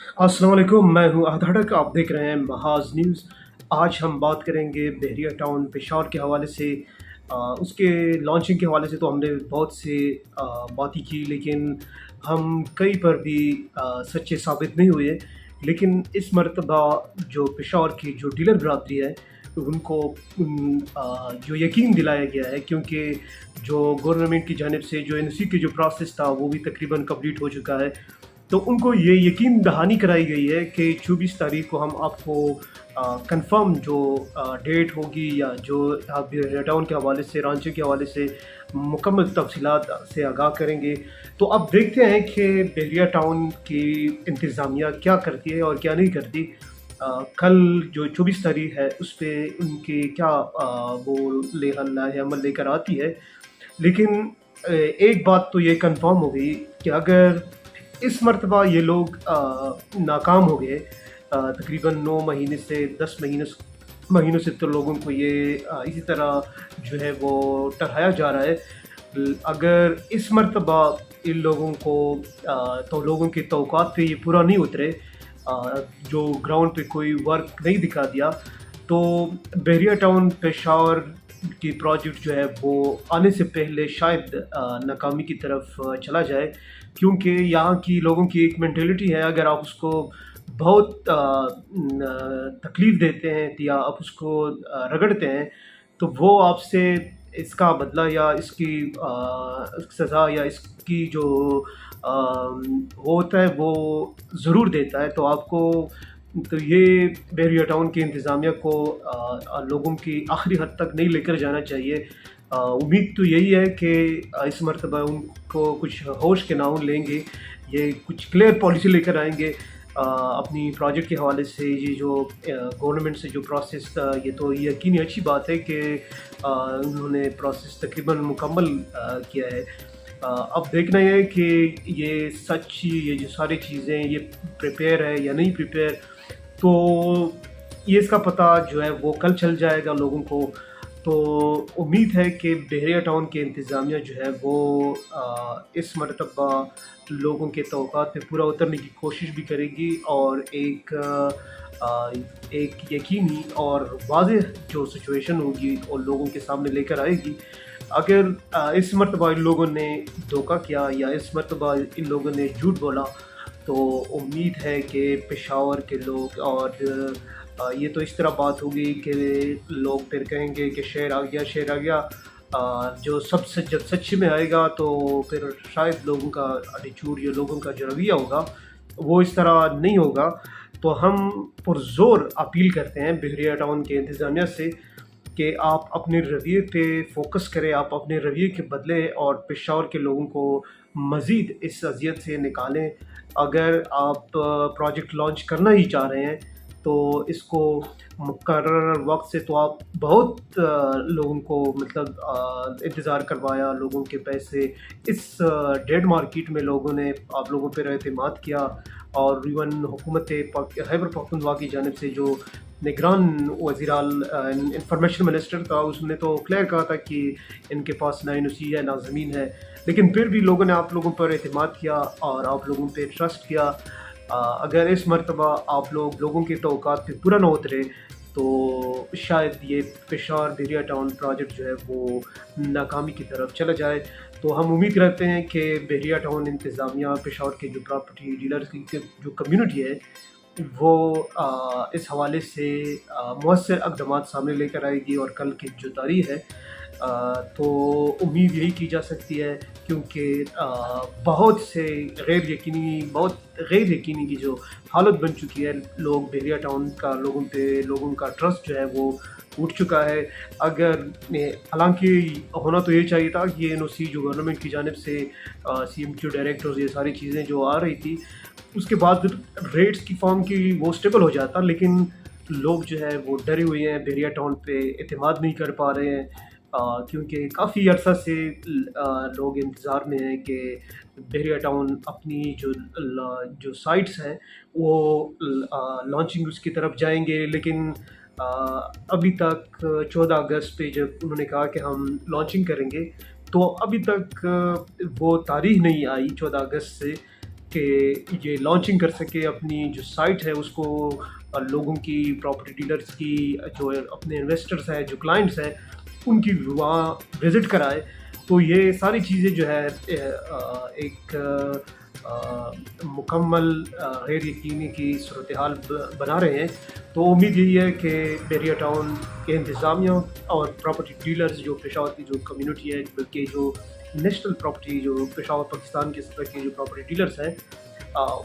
अस्सलाम वालेकुम, मैं हूँ अधड़क। आप देख रहे हैं महाज़ न्यूज़। आज हम बात करेंगे बहरिया टाउन पेशावर के हवाले से। उसके लॉन्चिंग के हवाले से तो हमने बहुत से बातें की, लेकिन हम कहीं पर भी सच्चे साबित नहीं हुए। लेकिन इस मर्तबा जो पेशावर की जो डीलर बरादरी है, उनको जो यकीन दिलाया गया है, क्योंकि जो गवर्नमेंट की जानिब से जो एनओसी की जो प्रोसेस था वो भी तकरीबन कंप्लीट हो चुका है। तो उनको ये यकीन दहानी कराई गई है कि 24 तारीख को हम आपको कंफर्म जो डेट होगी, या जो आप टाउन के हवाले से, रांची के हवाले से मुकम्मल तफसीलात से आगाह करेंगे। तो अब देखते हैं कि बहरिया टाउन की इंतज़ामिया क्या करती है और क्या नहीं करती। कल जो 24 तारीख है उस पे उनके क्या वो अमल लेकर आती है। लेकिन एक बात तो ये कंफर्म हो गई कि अगर इस मर्तबा ये लोग नाकाम हो गए, तकरीबन 9 महीने से 10 महीनों से तो लोगों को ये इसी तरह जो है वो टरहाया जा रहा है। अगर इस मर्तबा इन लोगों को तो लोगों की तवक्कात पे ये पूरा नहीं उतरे, जो ग्राउंड पे कोई वर्क नहीं दिखा दिया, तो बहरिया टाउन पेशावर की प्रोजेक्ट जो है वो आने से पहले शायद नाकामी की तरफ चला जाए। क्योंकि यहाँ की लोगों की एक मेंटेलिटी है, अगर आप उसको बहुत तकलीफ़ देते हैं या आप उसको रगड़ते हैं, तो वो आपसे इसका बदला या इसकी सज़ा या इसकी जो वो होता है वो ज़रूर देता है। तो आपको तो ये बहरिया टाउन की इंतज़ामिया को लोगों की आखिरी हद तक नहीं लेकर जाना चाहिए। उम्मीद तो यही है कि इस मर्तबा उनको कुछ होश के नाउन लेंगे, ये कुछ क्लियर पॉलिसी लेकर आएंगे अपनी प्रोजेक्ट के हवाले से। ये जो गवर्नमेंट से जो प्रोसेस, ये तो यकीनी अच्छी बात है कि उन्होंने प्रोसेस तकरीबन मुकम्मल किया है। अब देखना ये है कि ये सच, ये जो सारी चीज़ें ये प्रिपेयर है या नहीं प्रिपेयर, तो ये इसका पता जो है वो कल चल जाएगा लोगों को। तो उम्मीद है कि बहरिया टाउन की इंतज़ामिया जो है वो इस मरतबा लोगों के तवक्कात पे पूरा उतरने की कोशिश भी करेगी, और एक यकीनी और वाज़ेह जो सिचुएशन होगी और लोगों के सामने लेकर आएगी। अगर इस मरतबा इन लोगों ने धोखा किया या इस मरतबा इन लोगों ने झूठ बोला, तो उम्मीद है कि पेशावर के लोग, और ये तो इस तरह बात होगी कि लोग फिर कहेंगे कि शहर आ गया, शहर आ गया। जो सब सच जब सच में आएगा तो फिर शायद लोगों का एटीट्यूड या लोगों का जो रवैया होगा वो इस तरह नहीं होगा। तो हम पुरज़ोर अपील करते हैं बहरिया टाउन के इंतज़ामिया से कि आप अपने रवैये पे फ़ोकस करें, आप अपने रवैये के बदले और पेशावर के लोगों को मज़ीद इस अज़ियत से निकालें। अगर आप प्रोजेक्ट लॉन्च करना ही चाह रहे हैं, तो इसको मुकर्रर वक़्त से तो आप बहुत लोगों को मतलब इंतज़ार करवाया, लोगों के पैसे इस डेड मार्केट में लोगों ने आप लोगों पर एतमाद किया। और इवन हुकूमत खैबर पख्तूनख्वा की जानिब से जो निगरान वज़ीर इंफॉर्मेशन मिनिस्टर था, उसने तो क्लियर कहा था कि इनके पास ना एनओसी है ना ज़मीन है। लेकिन फिर भी लोगों ने आप लोगों पर एतमाद किया और आप लोगों पे ट्रस्ट किया। अगर इस मर्तबा आप लोगों की तवक्कात पे पूरा ना उतरे, तो शायद ये पेशावर बहरिया टाउन प्रोजेक्ट जो है वो नाकामी की तरफ चला जाए। तो हम उम्मीद करते हैं कि बहरिया टाउन इंतज़ामिया, पेशावर के जो प्रॉपर्टी डीलर्स की जो कम्युनिटी है, वो इस हवाले से मौसर इक़दामात सामने लेकर आएगी। और कल की जो तारीख़ है, तो उम्मीद यही की जा सकती है, क्योंकि बहुत गैर यकीनी की जो हालत बन चुकी है, लोग बहरिया टाउन का लोगों का ट्रस्ट जो है वो उठ चुका है। अगर हालांकि होना तो ये चाहिए था कि ये एनओसी जो गवर्नमेंट की जानिब से सीएमक्यू डायरेक्टर्स, ये सारी चीज़ें जो आ रही थी, उसके बाद रेट्स की फॉर्म की वो स्टेबल हो जाता, लेकिन लोग जो है वो डरे हुए हैं, बहरिया टाउन पे एतमाद नहीं कर पा रहे हैं। क्योंकि काफ़ी अरसा से लोग इंतज़ार में हैं कि बहरिया टाउन अपनी जो साइट्स हैं वो लॉन्चिंग उसकी तरफ जाएंगे। लेकिन अभी तक 14 अगस्त पे जब उन्होंने कहा कि हम लॉन्चिंग करेंगे, तो अभी तक वो तारीख नहीं आई 14 अगस्त से کہ یہ لانچنگ کر سکے اپنی جو سائٹ ہے اس کو لوگوں کی، پراپرٹی ڈیلرز کی، جو اپنے انویسٹرز ہیں، جو کلائنٹس ہیں، ان کی وہاں وزٹ کرائے. تو یہ ساری چیزیں جو ہے ایک مکمل غیر یقینی کی صورتحال بنا رہے ہیں. تو امید یہی ہے کہ بحریہ ٹاؤن کے انتظامیہ اور پراپرٹی ڈیلرز جو پشاور کی جو کمیونٹی ہے، بلکہ جو نیشنل پراپرٹی جو پشاور پاکستان کے سطح کے جو پراپرٹی ڈیلرز ہیں،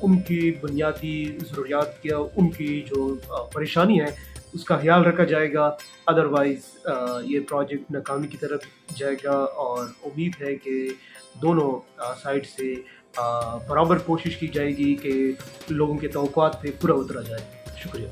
ان کی بنیادی ضروریات یا ان کی جو پریشانی ہے اس کا خیال رکھا جائے گا. ادروائز یہ پروجیکٹ ناکامی کی طرف جائے گا، اور امید ہے کہ دونوں سائڈ سے برابر کوشش کی جائے گی کہ لوگوں کے توقعات پہ پورا اترا جائے. شکریہ.